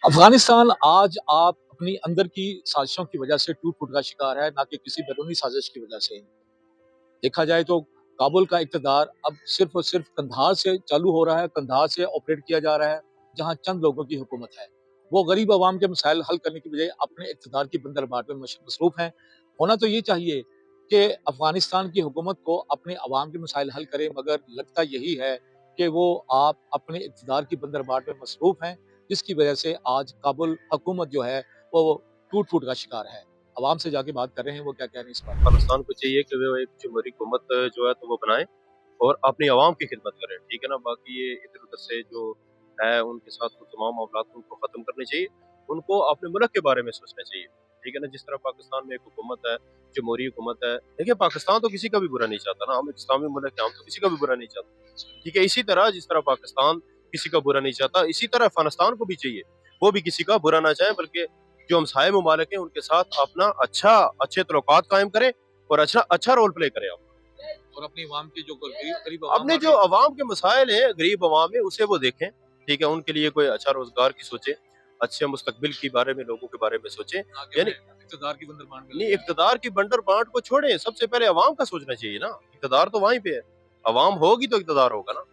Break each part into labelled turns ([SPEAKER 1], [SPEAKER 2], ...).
[SPEAKER 1] अफगानिस्तान आज आप अपनी अंदर की साजिशों की वजह से टूट-फूट का शिकार है, ना कि किसी बैरूनी साजिश की वजह से। देखा जाए तो काबुल का इक़्तिदार अब सिर्फ़ और सिर्फ़ कंधार से चालू हो रहा है, कंधार से ऑपरेट किया जा रहा है, जहाँ चंद लोगों की हुकूमत है। वो गरीब अवाम के मसाइल हल करने की बजाय अपने इक़्तिदार की बंदरबाट में मसरूफ़ हैं। होना तो ये चाहिए कि अफ़गानिस्तान की हुकूमत को अपने अवाम के मसाइल हल करे, मगर लगता यही है कि वो आप अपने इक़्तिदार की बंदरबाट में मसरूफ़ हैं, जिसकी वजह से आज काबुल हुकूमत जो है, वो टूट-फूट का शिकार है। अवाम से जाके बात कर रहे हैं, वो क्या कह रहे हैं इस बारे में।
[SPEAKER 2] अफ़गानिस्तान को चाहिए कि वो एक जमहूरी हुकूमत जो है तो वो बनाए और अपनी आवाम की खिदमत करें, ठीक है ना? बाकी ये इधर-उधर से जो है उनके साथ वो तमाम मामलात उनको ख़त्म करने चाहिए। उनको अपने मुल्क के बारे में सोचना चाहिए, ठीक है ना? जिस तरह पाकिस्तान में एक हुकूमत है, जमहूरी हुकूमत है। देखिए पाकिस्तान तो किसी का भी बुरा नहीं चाहता ना, हम एक इस्लामी मुल्क है, हम तो किसी का भी बुरा नहीं चाहते, ठीक है? इसी तरह जिस तरह पाकिस्तान किसी का बुरा नहीं चाहता, इसी तरह अफ़गानिस्तान को भी चाहिए, वो भी किसी का बुरा ना चाहे बल्कि जो हमसाये ममालिक हैं उनके साथ अपना अच्छे तल्लुकात कायम करें और अच्छा रोल प्ले करें आप।
[SPEAKER 1] और अपनी अवाम की जो गरीब गरीब
[SPEAKER 2] अपने
[SPEAKER 1] अवाम
[SPEAKER 2] जो अवाम के मसाइल हैं, गरीब अवाम है, उसे वो देखें, ठीक है? उनके लिए कोई अच्छा रोज़गार की सोचें, अच्छे मुस्तकबिल के बारे में लोगों के बारे में सोचें। यानी
[SPEAKER 1] इक़्तिदार की बंदरबांट में
[SPEAKER 2] नहीं,
[SPEAKER 1] लगे रहें।
[SPEAKER 2] इक़्तिदार की बंटर-बांट को छोड़ें, सबसे पहले अवाम का सोचना चाहिए ना, इक़्तिदार तो वहीं पे है। अवाम होगी तो इक़्तिदार होगा ना,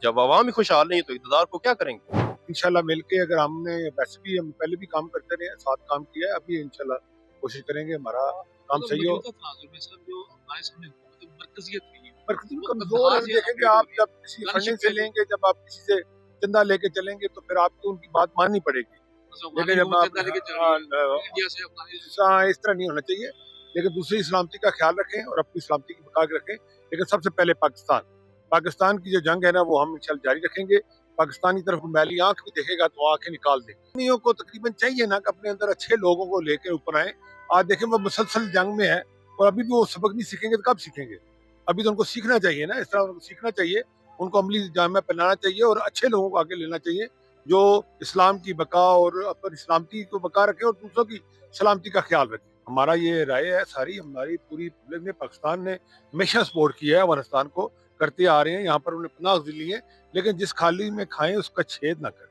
[SPEAKER 2] जब अवाम ही खुशहाल नहीं है तो इक़्तिदार को क्या करेंगे?
[SPEAKER 3] इंशाल्लाह मिलके अगर हमने वैसे भी हम पहले भी काम करते रहे हैं, साथ काम किया है, अभी इंशाल्लाह कोशिश करेंगे हमारा काम
[SPEAKER 1] मतलब
[SPEAKER 3] सही हो।
[SPEAKER 1] मौजूदा तनाज़ुर में सर जो अफ़गानिस्तान में हुकूमत है, मरकज़ियत नहीं है।
[SPEAKER 3] पर किसी
[SPEAKER 1] वो
[SPEAKER 3] कमज़ोर
[SPEAKER 1] कंधार
[SPEAKER 3] है,
[SPEAKER 1] से
[SPEAKER 3] देखेंगे
[SPEAKER 1] ऑपरेट हो
[SPEAKER 3] आप
[SPEAKER 1] रही है।
[SPEAKER 3] जब किसी फंडिंग
[SPEAKER 1] गनशिप
[SPEAKER 3] से
[SPEAKER 1] पे जो
[SPEAKER 3] लेंगे, जब आप किसी से चंदा लेके चलेंगे तो फिर आपको उनकी बात माननी पड़ेगी।
[SPEAKER 1] बस अफ़गानी
[SPEAKER 3] लेकिन जब
[SPEAKER 1] हुकूमत
[SPEAKER 3] आप
[SPEAKER 1] चंदा लेके चल रही है। इंडिया से
[SPEAKER 3] इस तरह नहीं होना चाहिए। लेकिन दूसरी सलामती का ख्याल रखें और अपनी सलामती की बका के रखें। लेकिन सबसे पहले पाकिस्तान पाकिस्तान की जो जंग है ना, वो हम इंशाल्लाह जारी रखेंगे। पाकिस्तान की तरफ मैली आंख भी देखेगा तो आंखें निकाल देंगे। आदमियों को तकरीबन चाहिए ना कि अपने अंदर अच्छे लोगों को लेकर ऊपर आए। आज देखें वो मुसलसल जंग में है और अभी भी वो सबक नहीं सीखेंगे तो कब सीखेंगे? अभी तो उनको सीखना चाहिए ना, इस तरह उनको सीखना चाहिए, उनको अमली जाम में पहनाना चाहिए और अच्छे लोगों को आगे लेना चाहिए, जो इस्लाम की बका और अपनी सलामती को बका रखें और दूसरों की सलामती का ख्याल रखें। हमारा ये राय है, सारी हमारी पूरी पब्लिक ने, पाकिस्तान ने हमेशा सपोर्ट किया है अफगानिस्तान को, करते आ रहे हैं। यहाँ पर उन्हें पनाह दी है, लेकिन जिस खाली में खाएं उसका छेद ना करें।